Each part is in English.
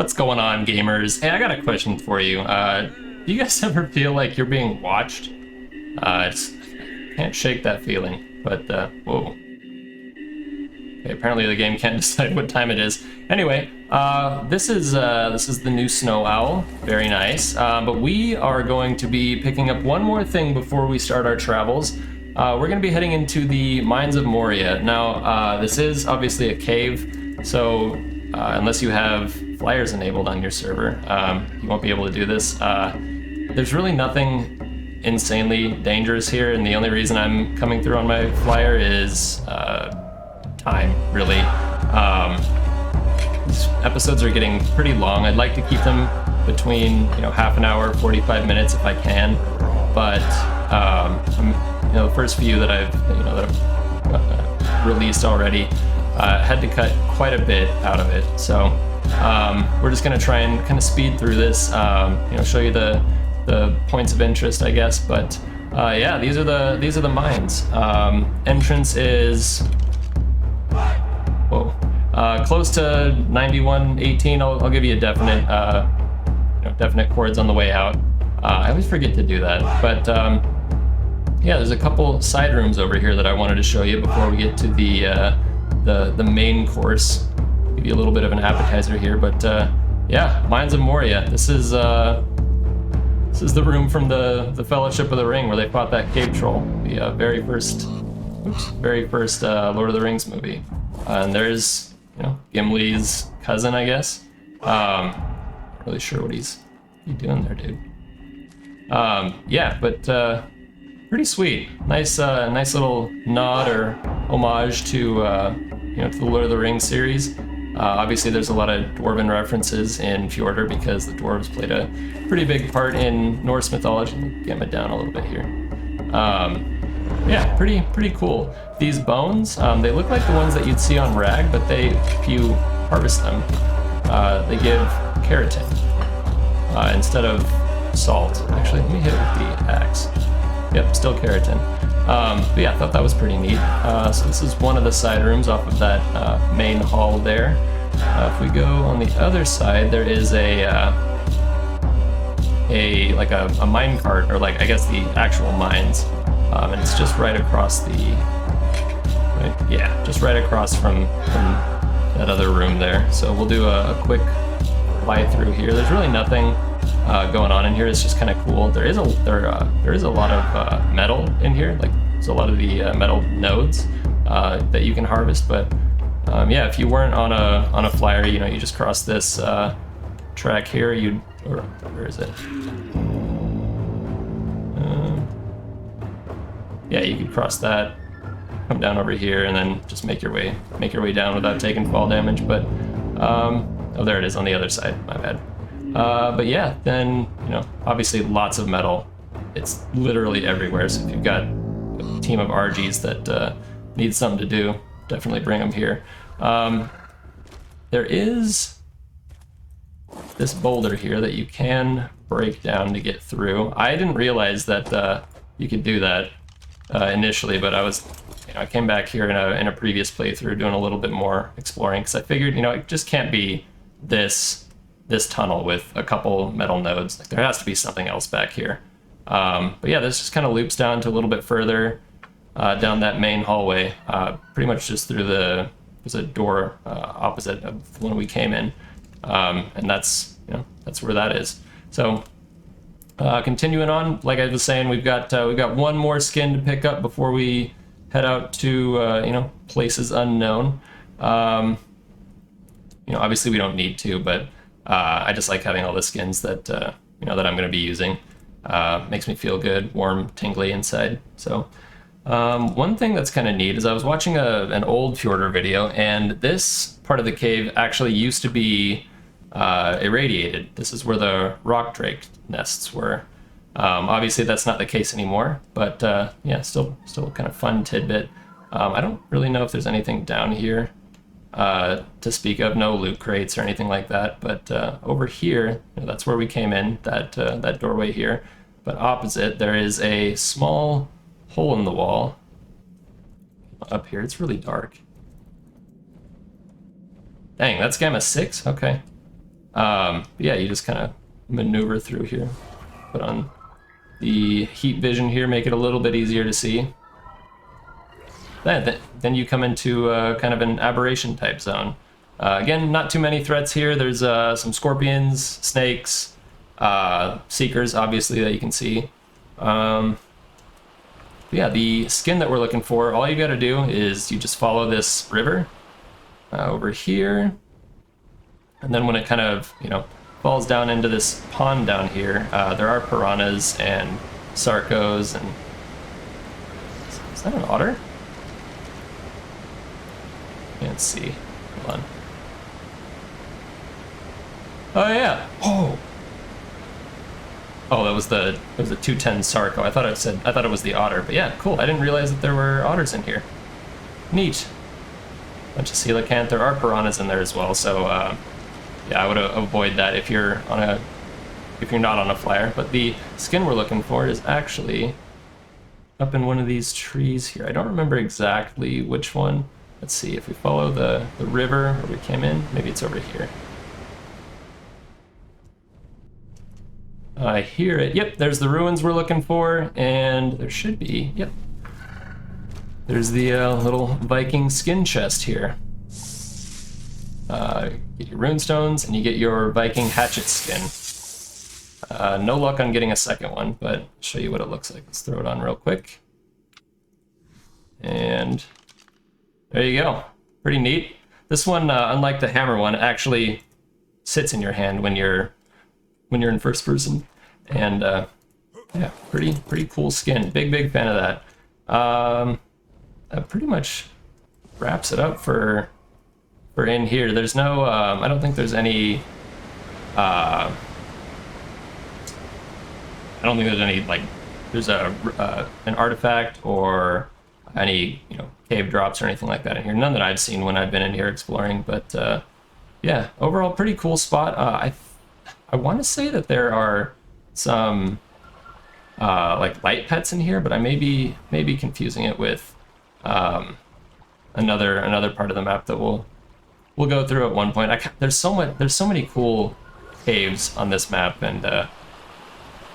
What's going on, gamers? Hey, I got a question for you. Do you guys ever feel like you're being watched? Can't shake that feeling, but, whoa. Okay, apparently the game can't decide what time it is. Anyway, this is the new Snow Owl. Very nice. But we are going to be picking up one more thing before we start our travels. We're going to be heading into the Mines of Moria. Now, this is obviously a cave, so unless you have flyers enabled on your server, you won't be able to do this. There's really nothing insanely dangerous here, and the only reason I'm coming through on my flyer is time, really. These episodes are getting pretty long. I'd like to keep them between, half an hour, 45 minutes if I can, but the first few that I've released already had to cut quite a bit out of it. So we're just gonna try and kind of speed through this, show you the points of interest, I guess. But yeah, these are the mines. Entrance is close to 9118. I'll give you a definite definite chords on the way out. I always forget to do that, but yeah, there's a couple side rooms over here that I wanted to show you before we get to the main course. Give you a little bit of an appetizer here, but yeah, Mines of Moria. This is the room from the Fellowship of the Ring where they fought that cave troll, the very first Lord of the Rings movie. And there's Gimli's cousin, I guess. Not really sure what he's doing there, dude. Yeah, but pretty sweet. Nice little nod or homage to to the Lord of the Rings series. Obviously, there's a lot of dwarven references in Fjordur because the dwarves played a pretty big part in Norse mythology. Let me gamma down a little bit here. Yeah, pretty cool. These bones, they look like the ones that you'd see on Rag, but if you harvest them, they give keratin instead of salt. Actually, let me hit it with the axe. Yep, still keratin. But yeah, I thought that was pretty neat. So this is one of the side rooms off of that main hall there. If we go on the other side, there is a mine cart, or I guess the actual mines, and it's just right across just right across from that other room there. So we'll do a quick fly through here. There's really nothing going on in here. It's just kind of cool. There is a lot of metal in here. There's a lot of the metal nodes that you can harvest. But yeah, if you weren't on a flyer, you just cross this track here. Where is it? Yeah, you could cross that, come down over here, and then just make your way down without taking fall damage. But oh, there it is on the other side. My bad. But yeah, then, obviously lots of metal. It's literally everywhere. So if you've got a team of RGs that need something to do, definitely bring them here. There is this boulder here that you can break down to get through. I didn't realize that you could do that initially, but I came back here in a previous playthrough doing a little bit more exploring, because I figured, it just can't be this tunnel with a couple metal nodes. There has to be something else back here. But yeah, this just kind of loops down to a little bit further down that main hallway, pretty much just through there's a door opposite of the one we came in, and that's where that is. So continuing on, like I was saying, we've got one more skin to pick up before we head out to places unknown. Obviously we don't need to, but I just like having all the skins that that I'm going to be using. Makes me feel good, warm, tingly inside. So one thing that's kind of neat is I was watching an old Fjordur video, and this part of the cave actually used to be irradiated. This is where the rock drake nests were. Obviously that's not the case anymore, but yeah, still kind of fun tidbit. I don't really know if there's anything down here to speak of, no loot crates or anything like that, but over here, that's where we came in, that doorway here. But opposite, there is a small hole in the wall up here. It's really dark. Dang, that's gamma 6? Okay. Yeah, you just kind of maneuver through here. Put on the heat vision here, make it a little bit easier to see. Then you come into kind of an aberration type zone. Again, not too many threats here. There's some scorpions, snakes, seekers, obviously, that you can see. Yeah, the skin that we're looking for, all you gotta do is you just follow this river over here. And then when it kind of, falls down into this pond down here, there are piranhas and sarcos and... Is that an otter? Can't see. Hold on. Oh yeah. Oh. Oh, it was a 210 sarco. I thought it was the otter, but yeah, cool. I didn't realize that there were otters in here. Neat. Bunch of coelacanth. There are piranhas in there as well, so yeah, I would avoid that if you're not on a flyer. But the skin we're looking for is actually up in one of these trees here. I don't remember exactly which one. Let's see, if we follow the river where we came in, maybe it's over here. I hear it. Yep, there's the ruins we're looking for, and there should be, yep. There's the little Viking skin chest here. Get your runestones, and you get your Viking hatchet skin. No luck on getting a second one, but I'll show you what it looks like. Let's throw it on real quick. And there you go. Pretty neat. This one, unlike the hammer one, actually sits in your hand when you're in first person. And yeah, pretty cool skin. Big fan of that. That pretty much wraps it up for in here. There's no I don't think there's any I don't think there's any, like, there's an artifact or any, cave drops or anything like that in here. None that I've seen when I've been in here exploring, but yeah, overall pretty cool spot. I want to say that there are some like light pets in here, but I may be confusing it with another part of the map that we'll go through at one point. There's so many cool caves on this map, and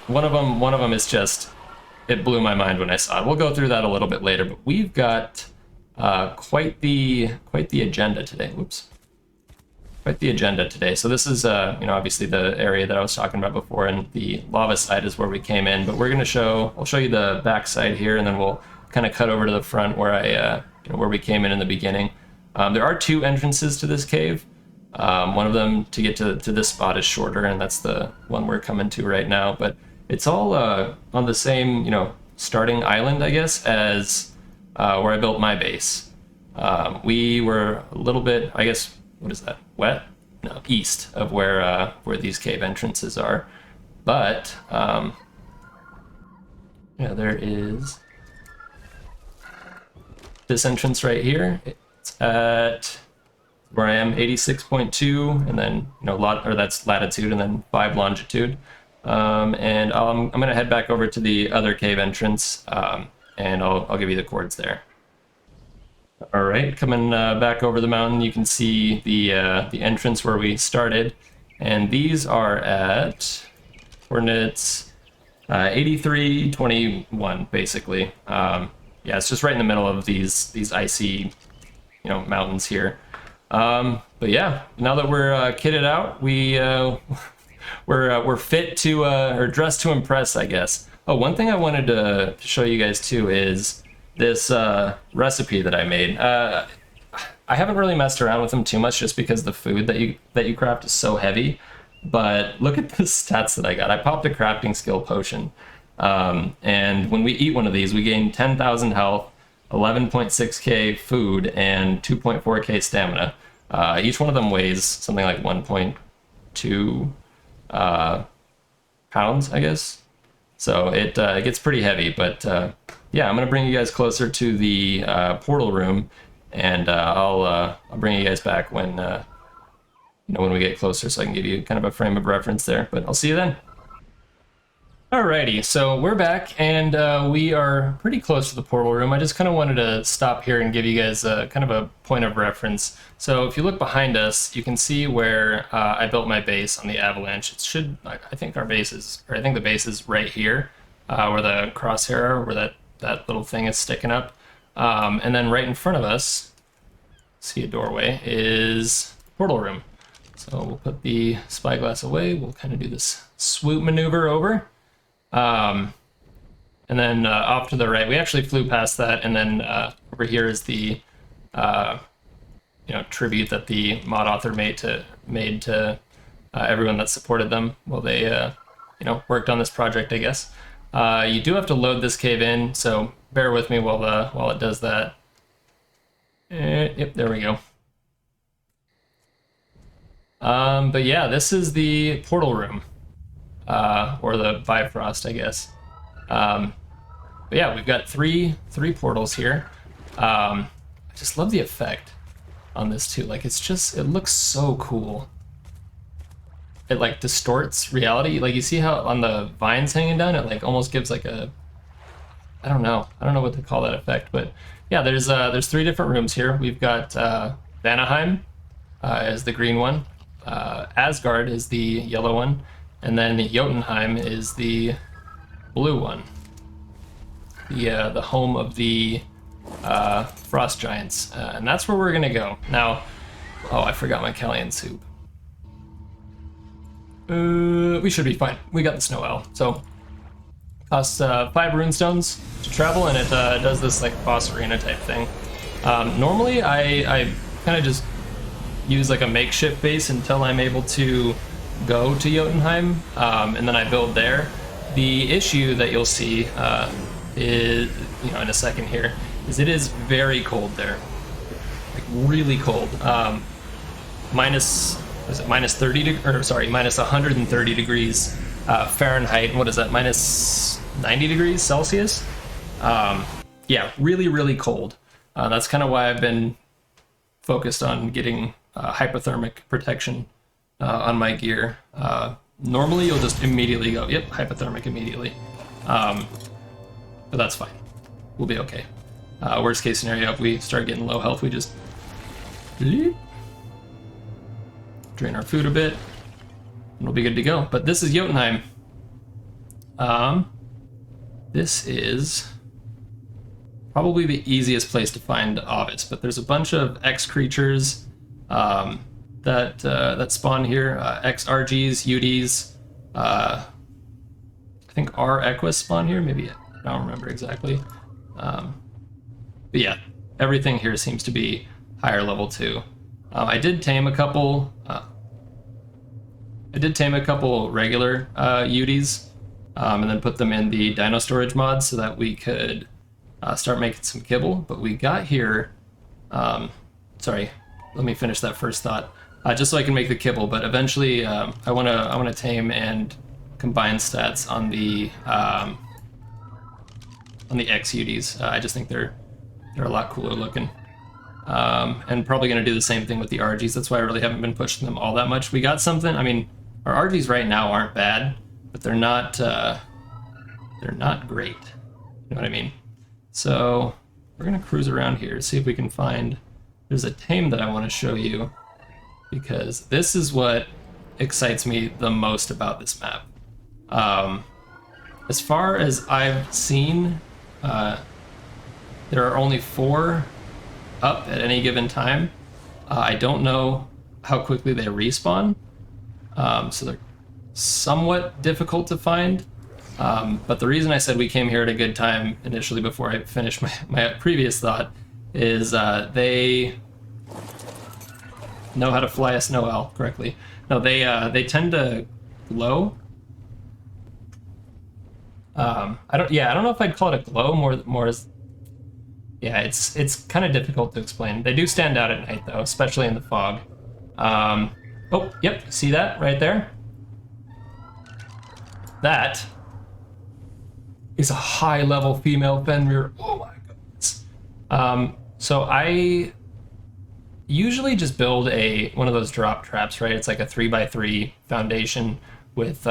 one of them is just, it blew my mind when I saw it. We'll go through that a little bit later, but we've got quite the agenda today. Whoops. Quite the agenda today. So this is, obviously the area that I was talking about before, and the lava side is where we came in. But I'll show you the back side here, and then we'll kind of cut over to the front where where we came in the beginning. There are two entrances to this cave. One of them to get to this spot is shorter, and that's the one we're coming to right now. But it's all on the same, starting island, I guess, as where I built my base. We were a little bit, I guess, what is that? Wet? No, east of where these cave entrances are. But yeah, there is this entrance right here. It's at where I am, 86.2, and then that's latitude, and then 5 longitude. And I'm gonna head back over to the other cave entrance, and I'll give you the coords there. All right, coming back over the mountain, you can see the entrance where we started, and these are at coordinates 83, 21, basically. Yeah, it's just right in the middle of these icy, mountains here. But yeah, now that we're kitted out, we're fit to or dressed to impress, I guess. Oh, one thing I wanted to show you guys too is this recipe that I made. I haven't really messed around with them too much, just because the food that you craft is so heavy. But look at the stats that I got. I popped a crafting skill potion, and when we eat one of these, we gain 10,000 health, 11.6k food, and 2.4k stamina. Each one of them weighs something like 1.2 pounds, I guess. So it gets pretty heavy, but yeah, I'm gonna bring you guys closer to the portal room, and I'll bring you guys back when when we get closer, so I can give you kind of a frame of reference there. But I'll see you then. Alrighty, so we're back, and we are pretty close to the portal room. I just kind of wanted to stop here and give you guys kind of a point of reference. So if you look behind us, you can see where I built my base on the avalanche. It should, I think our base is, or I think the base is right here, where the crosshair are, where that little thing is sticking up. And then right in front of us, see a doorway, is the portal room. So we'll put the spyglass away. We'll kind of do this swoop maneuver over. And then off to the right, we actually flew past that, and then over here is the tribute that the mod author made to everyone that supported them while they worked on this project, I guess. You do have to load this cave in, so bear with me while it does that. Yep, there we go. But yeah, this is the portal room. Or the Bifrost, I guess. But yeah, we've got three portals here. I just love the effect on this too. Like, it looks so cool. It like distorts reality. Like, you see how on the vines hanging down, it like almost gives like a, I don't know what to call that effect, but yeah, there's three different rooms here. We've got Vanaheim as the green one, Asgard is the yellow one, and then Jotunheim is the blue one. The home of the frost giants, and that's where we're gonna go. Now, oh, I forgot my Callian soup. We should be fine. We got the snow owl. So, costs 5 runestones to travel, and it does this like boss arena type thing. Normally, I kind of just use like a makeshift base until I'm able to go to Jotunheim, and then I build there. The issue that you'll see is, in a second here, is it is very cold there, like really cold. Minus 130 degrees Fahrenheit. What is that? Minus 90 degrees Celsius. Yeah, really cold. That's kind of why I've been focused on getting hypothermic protection on my gear. Normally you'll just immediately go, yep, hypothermic immediately. But that's fine. We'll be okay. Worst case scenario, if we start getting low health, we just drain our food a bit, and we'll be good to go. But this is Jotunheim. This is probably the easiest place to find Ovis, but there's a bunch of X creatures that spawn here. X RGs, UDs. I think R Equus spawn here. Maybe I don't remember exactly. But yeah, everything here seems to be higher level too. I did tame a couple. Regular UDs, and then put them in the Dino Storage mod so that we could start making some kibble. But we got here. Sorry, let me finish that first thought. Just so I can make the kibble. But eventually, I wanna tame and combine stats on the X UDs. I just think they're a lot cooler looking. And probably going to do the same thing with the RGs. That's why I really haven't been pushing them all that much. We got something. I mean, our RGs right now aren't bad, but they're not great. You know what I mean? So we're going to cruise around here, see if we can find. There's a tame that I want to show you, because this is what excites me the most about this map. As far as I've seen, there are only 4 up at any given time. I don't know how quickly they respawn, so they're somewhat difficult to find. But the reason I said we came here at a good time initially before I finished my previous thought is they know how to fly a snow owl correctly. No, they tend to glow. I don't know if I'd call it a glow, more as, yeah, it's kind of difficult to explain. They do stand out at night though, especially in the fog. Oh, yep, see that right there? That is a high-level female Fenrir. Oh my goodness. So I usually just build one of those drop traps, right? It's like a 3x3 foundation with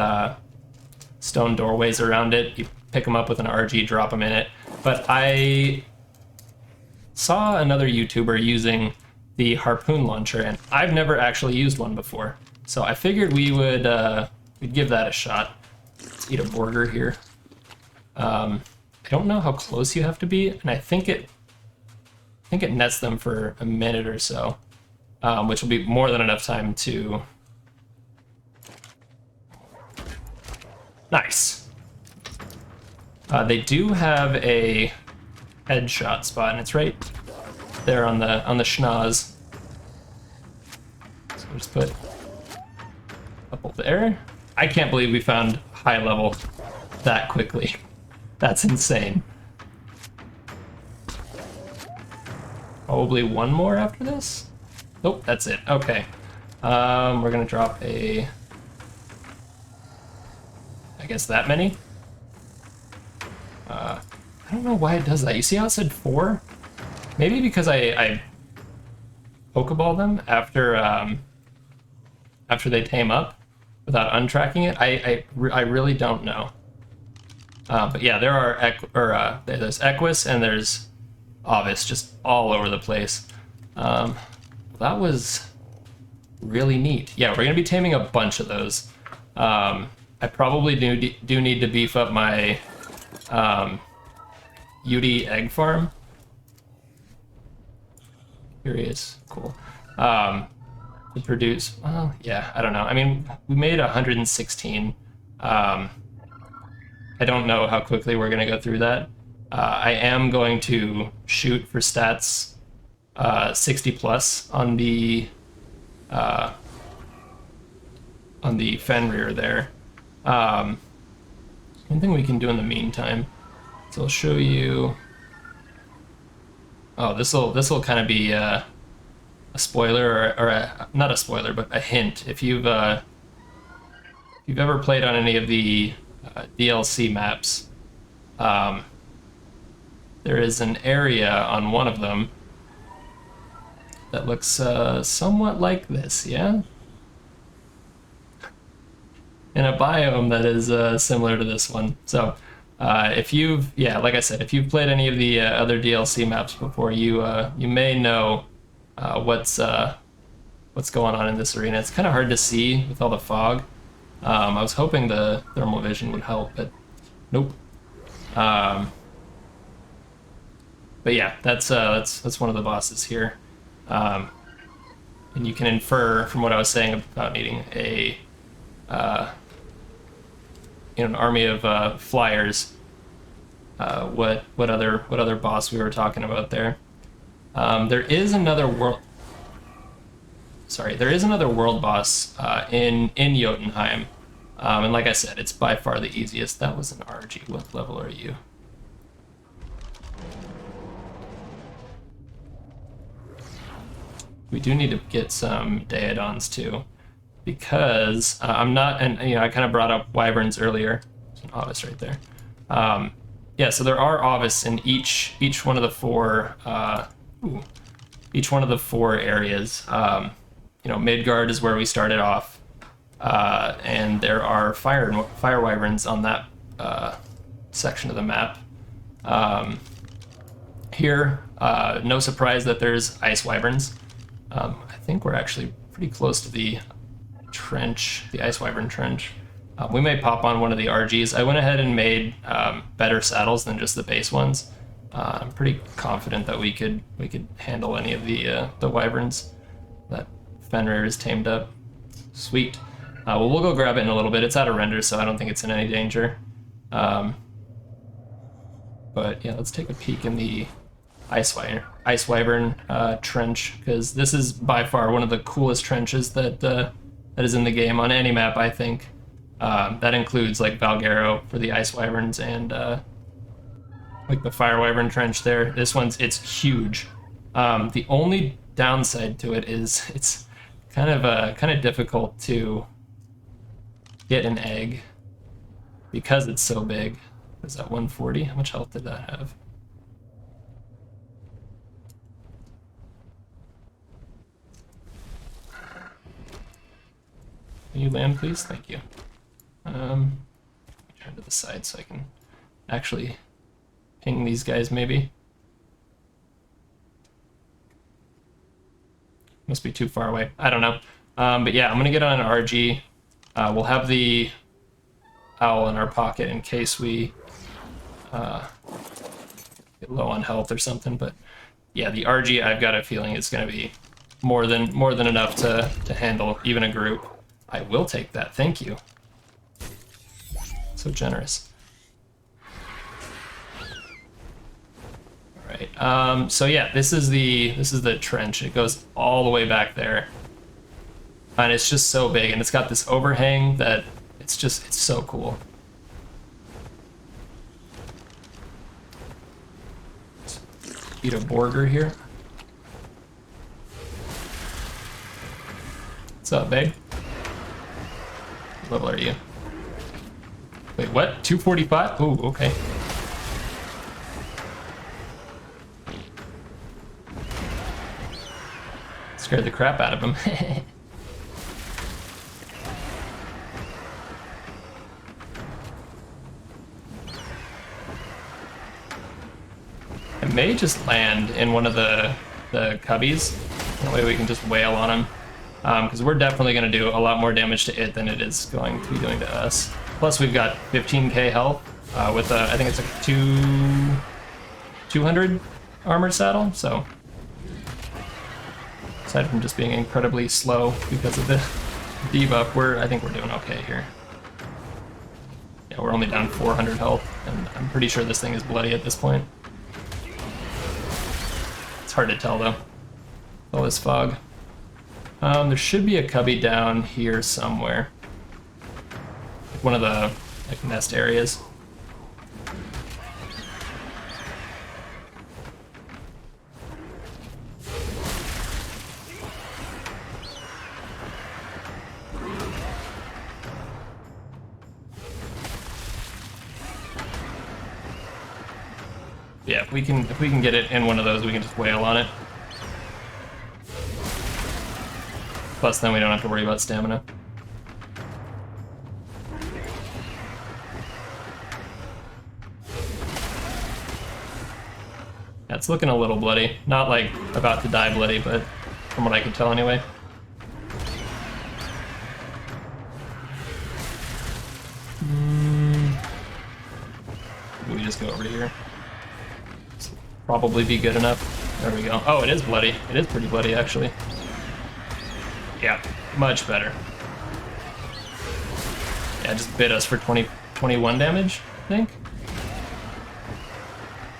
stone doorways around it. You pick them up with an RG, drop them in it. But I saw another YouTuber using the Harpoon Launcher, and I've never actually used one before. So I figured we would we'd give that a shot. Let's eat a burger here. I don't know how close you have to be, and I think it nets them for a minute or so, which will be more than enough time to... Nice. They do have a headshot spot, and it's right there on the schnoz. So we'll just put a couple there. I can't believe we found high level that quickly. That's insane. Probably one more after this? Nope, that's it. Okay. We're gonna drop a... I guess that many? I don't know why it does that. You see how it said 4? Maybe because I Pokeball them after after they tame up without untracking it. I really don't know. But yeah, there are there's Equus and there's Ovis just all over the place. That was really neat. Yeah, we're gonna be taming a bunch of those. I probably do need to beef up my UD egg farm. Curious, cool. To produce, well, yeah, I don't know. I mean, we made 116. I don't know how quickly we're gonna go through that. I am going to shoot for stats 60 plus on the Fenrir there. One thing we can do in the meantime, so I'll show you. Oh, this will kind of be a spoiler, or not a spoiler, but a hint. If you've ever played on any of the DLC maps, there is an area on one of them that looks somewhat like this, yeah? In a biome that is similar to this one. So if you've, yeah, like I said, if you've played any of the other DLC maps before, you may know what's going on in this arena. It's kind of hard to see with all the fog. I was hoping the thermal vision would help, but nope. But yeah, that's one of the bosses here, and you can infer from what I was saying about needing a an army of flyers. What other boss we were talking about there? There is another world. Sorry, there is another world boss in Jotunheim, and like I said, it's by far the easiest. That was an RG. What level are you? We do need to get some Daedons too, because I'm not, and I kind of brought up wyverns earlier. There's an Ovis right there. Yeah, so there are Ovis in each one of the four areas. Midgard is where we started off, and there are fire wyverns on that section of the map. Here, no surprise that there's ice wyverns. I think we're actually pretty close to the trench, the ice wyvern trench. We may pop on one of the RGs. I went ahead and made better saddles than just the base ones. I'm pretty confident that we could handle any of the wyverns that Fenrir is tamed up. Sweet. Well, we'll go grab it in a little bit. It's out of render, so I don't think it's in any danger. But yeah, let's take a peek in the ice wyvern trench, because this is by far one of the coolest trenches that is in the game on any map, I think. That includes like Valgero for the ice wyverns and like the fire wyvern trench there. This it's huge. The only downside to it is it's kind of difficult to get an egg because it's so big. Is that 140? How much health did that have? Can you land, please? Thank you. this side so I can actually ping these guys maybe. Must be too far away. I don't know. But yeah, I'm gonna get on an RG. We'll have the owl in our pocket in case we get low on health or something. But yeah, the RG, I've got a feeling it's gonna be more than enough to handle even a group. I will take that. Thank you. So generous. All right. So yeah, this is the trench. It goes all the way back there, and it's just so big, and it's got this overhang that it's so cool. Let's eat a burger here. What's up, babe? What level are you? Wait, what? 245? Ooh, okay. Scared the crap out of him. I may just land in one of the cubbies. That way we can just wail on him. Because we're definitely going to do a lot more damage to it than it is going to be doing to us. Plus we've got 15k health with a, I think it's a 200 armored saddle, so aside from just being incredibly slow because of the debuff, I think we're doing okay here. Yeah, we're only down 400 health, and I'm pretty sure this thing is bloody at this point. It's hard to tell though, all this fog. There should be a cubby down here somewhere. Like one of the nest areas. Yeah, if we can get it in one of those, we can just wail on it. Plus, then we don't have to worry about stamina. Yeah, it's looking a little bloody. Not like about to die bloody, but from what I can tell anyway. We just go over to here. This will probably be good enough. There we go. Oh, it is bloody. It is pretty bloody, actually. Yeah, much better. Yeah, just bit us for 21 damage, I think.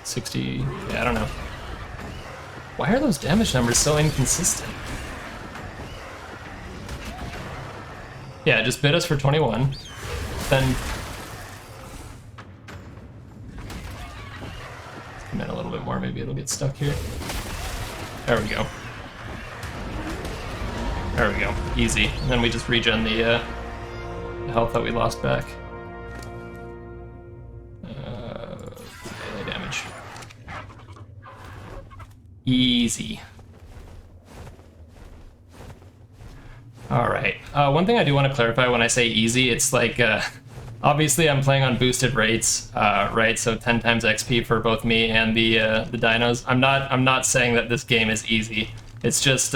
60, yeah, I don't know. Why are those damage numbers so inconsistent? Yeah, just bit us for 21. Then come in a little bit more, maybe it'll get stuck here. There we go. There we go, easy. And then we just regen the health that we lost back. Melee damage. Easy. All right. One thing I do want to clarify when I say easy, it's like obviously I'm playing on boosted rates, right? So 10 times XP for both me and the dinos. I'm not saying that this game is easy. It's just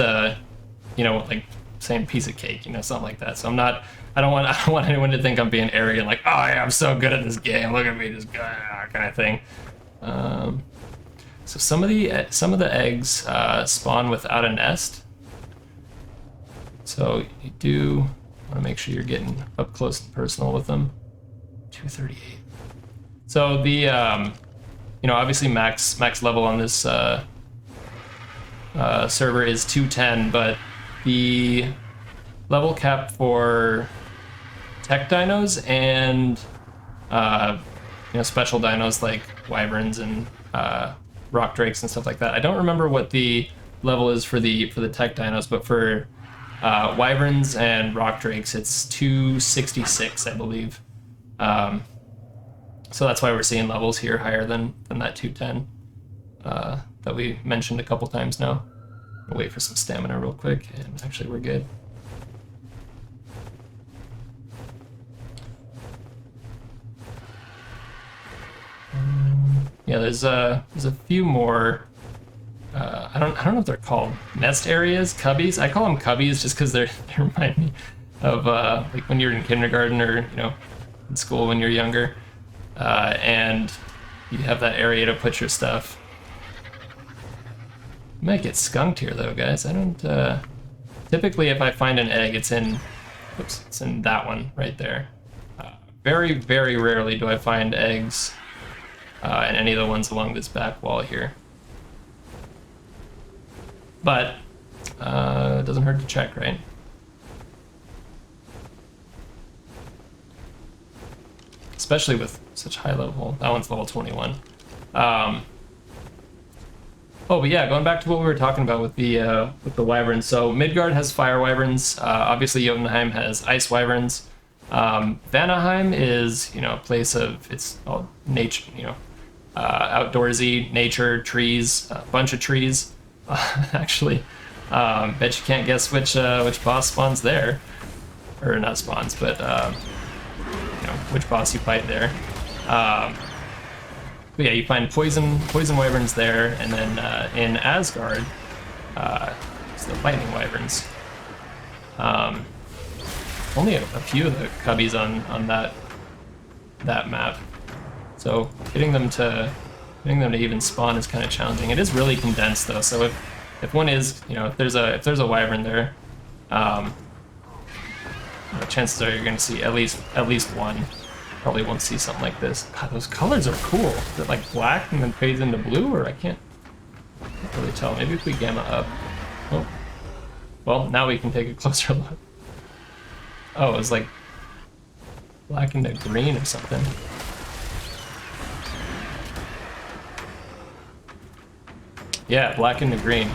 you know, like same piece of cake, you know, something like that. So I don't want anyone to think I'm being arrogant, like, oh yeah, I'm so good at this game. Look at me, just kind of thing. So some of the eggs spawn without a nest. So you do want to make sure you're getting up close and personal with them. 238. So the you know, obviously max level on this server is 210, but the level cap for tech dinos and you know, special dinos like wyverns and rock drakes and stuff like that. I don't remember what the level is for the tech dinos, but for wyverns and rock drakes, it's 266, I believe. So that's why we're seeing levels here higher than that 210 that we mentioned a couple times now. We'll wait for some stamina real quick, and actually we're good. Yeah, there's a few more. I don't know if they're called nest areas, cubbies. I call them cubbies just because they remind me of like when you're in kindergarten or in school when you're younger, and you have that area to put your stuff. You might get skunked here though, guys. I don't. Typically, if I find an egg, it's in that one right there. Very, very rarely do I find eggs in any of the ones along this back wall here. But it doesn't hurt to check, right? Especially with such high level. That one's level 21. Oh, but yeah, going back to what we were talking about with the wyverns. So Midgard has fire wyverns. Obviously, Jotunheim has ice wyverns. Vanaheim is a place of it's all nature, outdoorsy nature, trees, a bunch of trees. Actually, bet you can't guess which boss spawns there, or not spawns, but which boss you fight there. But yeah, you find poison wyverns there, and then in Asgard, it's the lightning wyverns. Only a few of the cubbies on that map, so getting them to even spawn is kind of challenging. It is really condensed though, so if one is if there's a wyvern there, chances are you're going to see at least one. Probably won't see something like this. God, those colors are cool. Is it like black and then fades into blue, or I can't really tell. Maybe if we gamma up. Oh, well, now we can take a closer look. Oh, it was like black into green or something. Yeah, black into green.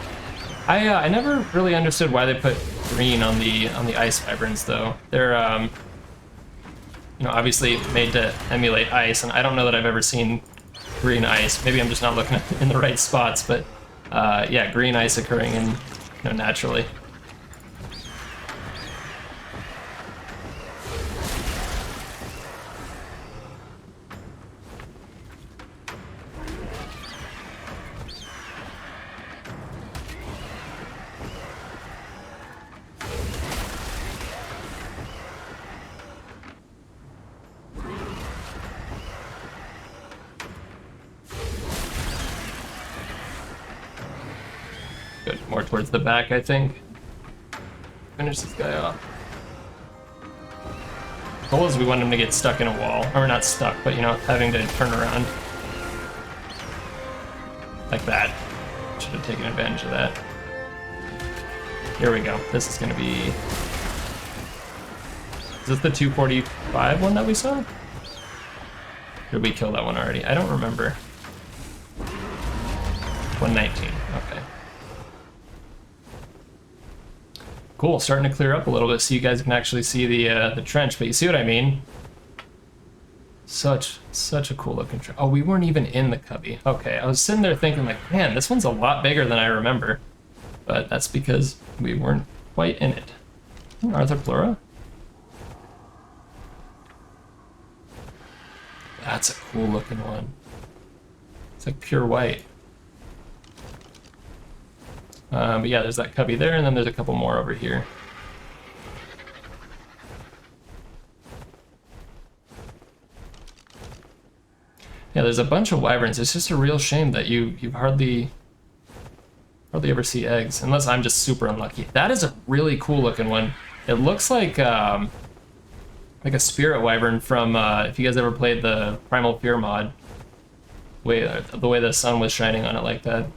I never really understood why they put green on the ice wyverns though. They're obviously made to emulate ice, and I don't know that I've ever seen green ice. Maybe I'm just not looking in the right spots, but yeah, green ice occurring in naturally. Good, more towards the back, I think. Finish this guy off. The goal is we want him to get stuck in a wall. Or not stuck, but having to turn around. Like that. Should have taken advantage of that. Here we go. This is gonna be... Is this the 245 one that we saw? Or did we kill that one already? I don't remember. 119, okay. Cool, starting to clear up a little bit so you guys can actually see the trench, but you see what I mean? Such a cool looking trench. Oh, we weren't even in the cubby. Okay, I was sitting there thinking like, man, this one's a lot bigger than I remember. But that's because we weren't quite in it. Arthur Plura? That's a cool looking one. It's like pure white. But yeah, there's that cubby there, and then there's a couple more over here. Yeah, there's a bunch of wyverns. It's just a real shame that you hardly ever see eggs, unless I'm just super unlucky. That is a really cool looking one. It looks like a spirit wyvern from if you guys ever played the Primal Fear mod. The way the sun was shining on it like that.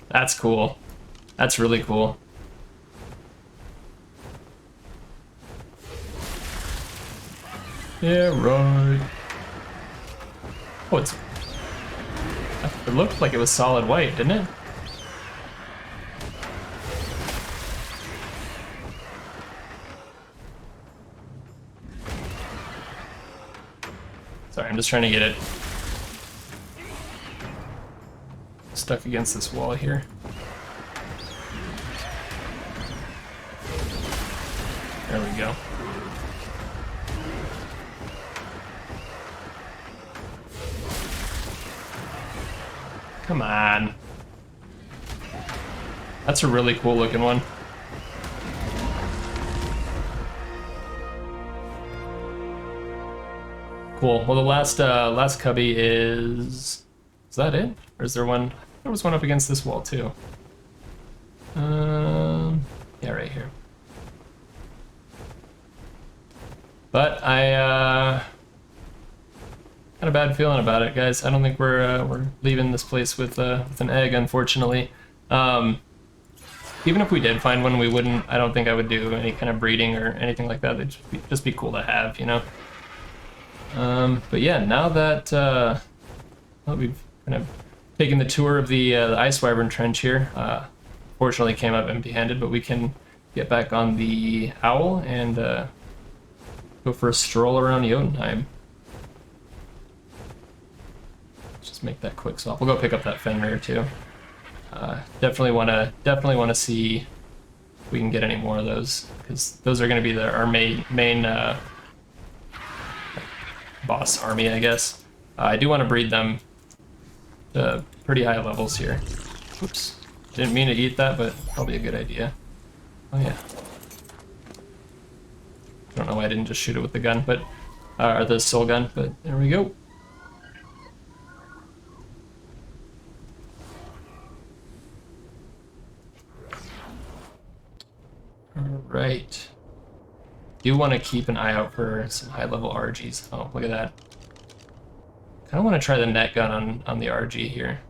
That's cool. That's really cool. Yeah, right. Oh, it looked like it was solid white, didn't it? Sorry, I'm just trying to get it stuck against this wall here. There we go. Come on. That's a really cool looking one. Cool. Well, the last cubby is that it? Or is there one? There was one up against this wall too. Yeah, right here. But I got a bad feeling about it, guys. I don't think we're leaving this place with an egg, unfortunately. Even if we did find one, we wouldn't. I don't think I would do any kind of breeding or anything like that. It'd just be cool to have, you know. But yeah, now that well, we've kind of taken the tour of the Ice Wyvern Trench here, fortunately came up empty-handed, but we can get back on the Owl and go for a stroll around Jotunheim. Just make that quick swap. We'll go pick up that Fenrir too. Definitely want to see if we can get any more of those, because those are going to be our main boss army, I guess. I do want to breed them to pretty high levels here. Oops, didn't mean to eat that, but probably a good idea. Oh yeah. I don't know why I didn't just shoot it with the gun, but or the soul gun, but there we go. Alright. Do want to keep an eye out for some high-level RGs. Oh, look at that. Kind of want to try the net gun on the RG here.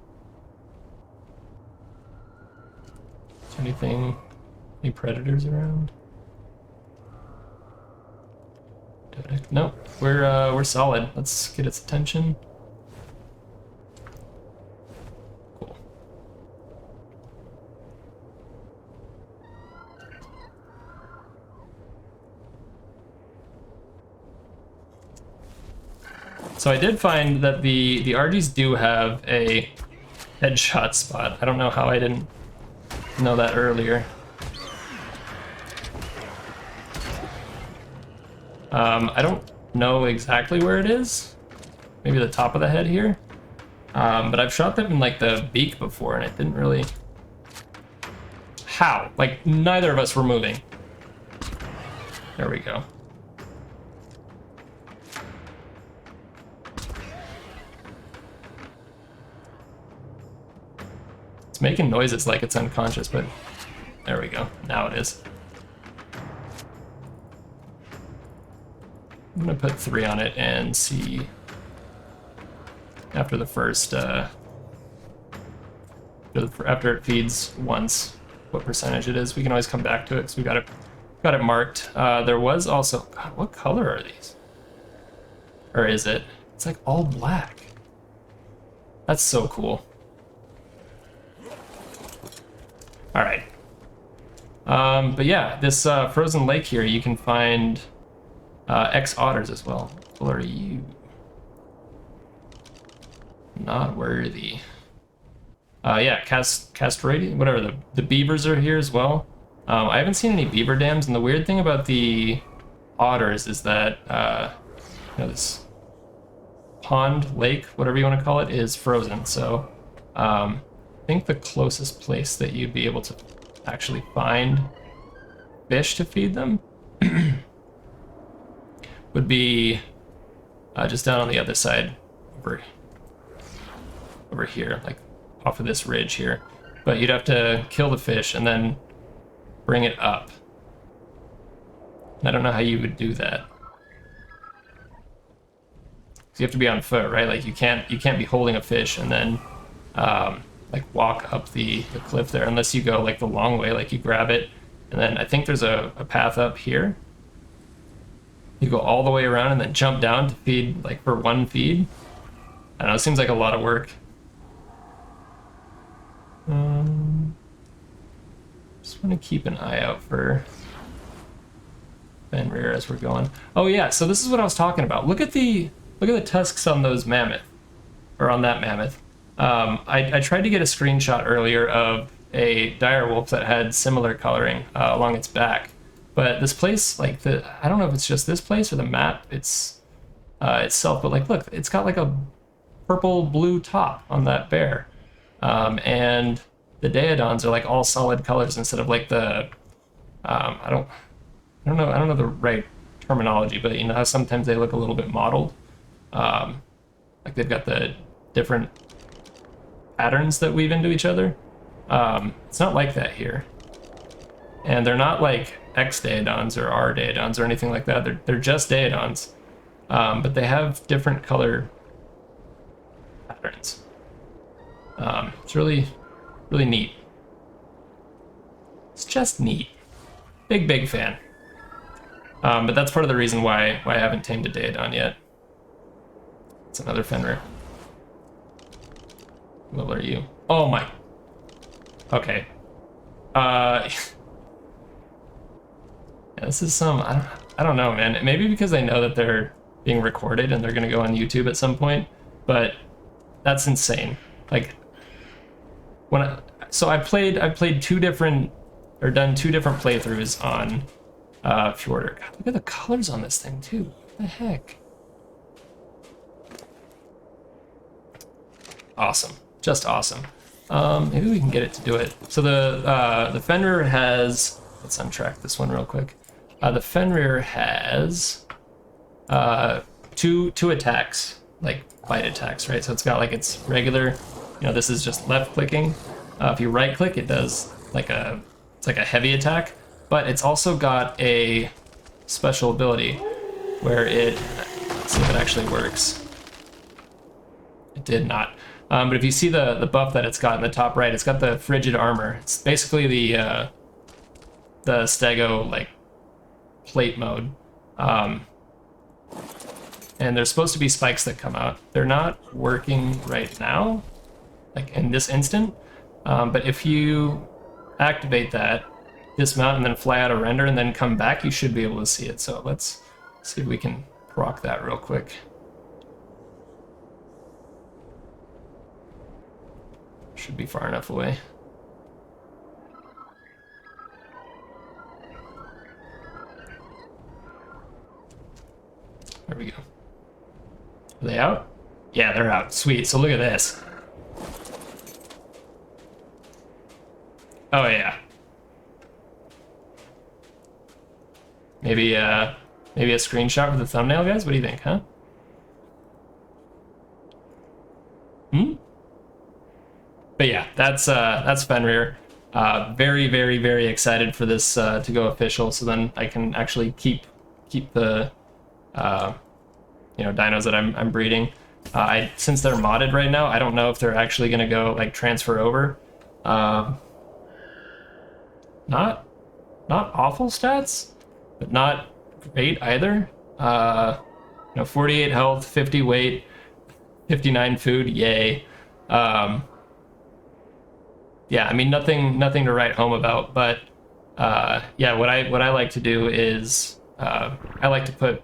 Is there any predators around? Nope, we're solid. Let's get its attention. Cool. So I did find that the RGs do have a headshot spot. I don't know how I didn't know that earlier. I don't know exactly where it is. Maybe the top of the head here. But I've shot them in like the beak before and it didn't really... How? Like neither of us were moving. There we go. It's making noises like it's unconscious, but there we go. Now it is. I'm gonna put 3 on it and see after the first, after it feeds once, what percentage it is. We can always come back to it because we got it marked. There was also, God, what color are these? Or is it? It's like all black. That's so cool. All right. But yeah, this frozen lake here, you can find X-otters as well. What are you? Not worthy. Yeah, castrati, whatever, the beavers are here as well. I haven't seen any beaver dams, and the weird thing about the otters is that you know, this pond, lake, whatever you want to call it, is frozen. So I think the closest place that you'd be able to actually find fish to feed them would be just down on the other side, over here, like off of this ridge here. But you'd have to kill the fish and then bring it up. And I don't know how you would do that. So you have to be on foot, right? Like you can't be holding a fish and then like walk up the cliff there, unless you go like the long way, like you grab it and then I think there's a path up here. You go all the way around and then jump down to feed, like for one feed. I don't know, it seems like a lot of work. Just want to keep an eye out for Fenrir as we're going. Oh yeah, so this is what I was talking about. Look at the tusks on those mammoth, or on that mammoth. I tried to get a screenshot earlier of a direwolf that had similar coloring along its back. But this place, like I don't know if it's just this place or the map itself, but like, look, it's got like a purple blue top on that bear. And the Daedons are like all solid colors instead of like the, I don't know the right terminology, but you know how sometimes they look a little bit mottled? Like they've got the different patterns that weave into each other. It's not like that here. And they're not like X Daedons or R Daedons or anything like that. They're just Daedons. But they have different color patterns. It's really, really neat. It's just neat. Big fan. But that's part of the reason why I haven't tamed a Daedon yet. It's another Fenrir. What level are you? Oh my. Okay. Yeah, this is some, I don't know, man. Maybe because I know that they're being recorded and they're gonna go on YouTube at some point, but that's insane. Like, so I've played done two different playthroughs on Fjordur. God, look at the colors on this thing too. What the heck? Awesome, just awesome. Maybe we can get it to do it. So the Fenrir has, let's untrack this one real quick. The Fenrir has two attacks, like bite attacks, right? So it's got like its regular, you know, this is just left clicking. If you right click, it does it's like a heavy attack, but it's also got a special ability where let's see if it actually works. It did not. But if you see the buff that it's got in the top right, it's got the frigid armor. It's basically the Stego like plate mode. And there's supposed to be spikes that come out. They're not working right now, like in this instant. But if you activate that, dismount, and then fly out a render and then come back, you should be able to see it. So let's see if we can proc that real quick. Should be far enough away. There we go. Are they out? Yeah, they're out. Sweet. So look at this. Oh yeah. Maybe a screenshot for the thumbnail, guys? What do you think, huh? But yeah, that's Fenrir. Very excited for this to go official, so then I can actually keep the dinos that I'm breeding. Since they're modded right now, I don't know if they're actually gonna go like transfer over. Not awful stats, but not great either. 48 health, 50 weight, 59 food, yay. Yeah, I mean nothing to write home about, but yeah, what I like to do is I like to put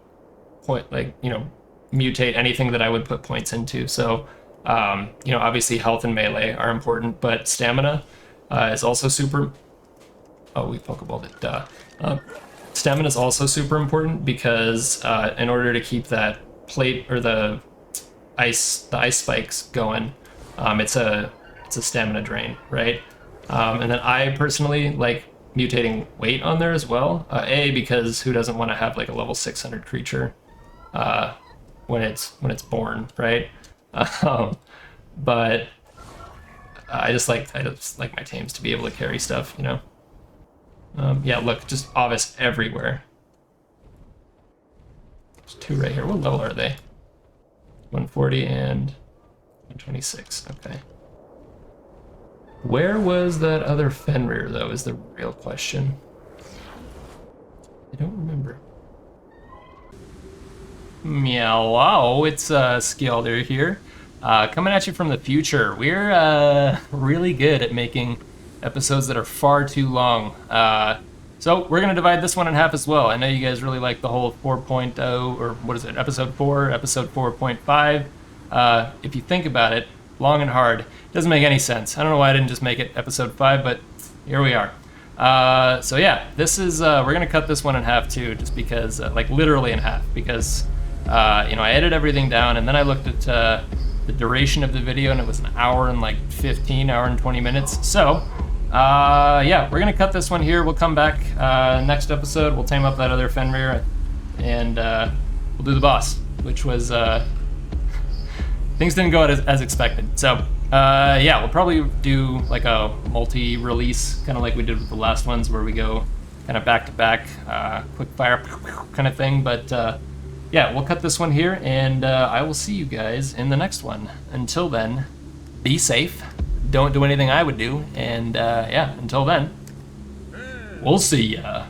mutate anything that I would put points into. So obviously health and melee are important, but stamina is also super. Oh, we pokeballed it. Duh. Stamina is also super important because in order to keep that plate or the ice spikes going, it's a stamina drain, right? And then I personally like mutating weight on there as well. Because who doesn't want to have like a level 600 creature when it's born, right? But I just like my tames to be able to carry stuff, you know. Yeah, look, just Ovis everywhere. There's two right here. What level are they? 140 and 126. Okay. Where was that other Fenrir, though, is the real question. I don't remember. Meow, wow, it's Skjeldur here. Coming at you from the future. We're really good at making episodes that are far too long. So we're going to divide this one in half as well. I know you guys really like the whole 4.0, or what is it, episode 4, episode 4.5. If you think about it, long and hard, doesn't make any sense. I don't know why I didn't just make it episode 5, but here we are. So yeah, this is, we're gonna cut this one in half too, just because, like literally in half, because, you know, I edited everything down and then I looked at the duration of the video and it was an hour and like 15, hour and 20 minutes. So, yeah, we're gonna cut this one here. We'll come back next episode. We'll tame up that other Fenrir and we'll do the boss, which was, things didn't go as expected. So, yeah, we'll probably do like a multi-release, kind of like we did with the last ones, where we go kind of back-to-back, quick fire kind of thing. But yeah, we'll cut this one here, and I will see you guys in the next one. Until then, be safe. Don't do anything I would do, and yeah, until then, we'll see ya.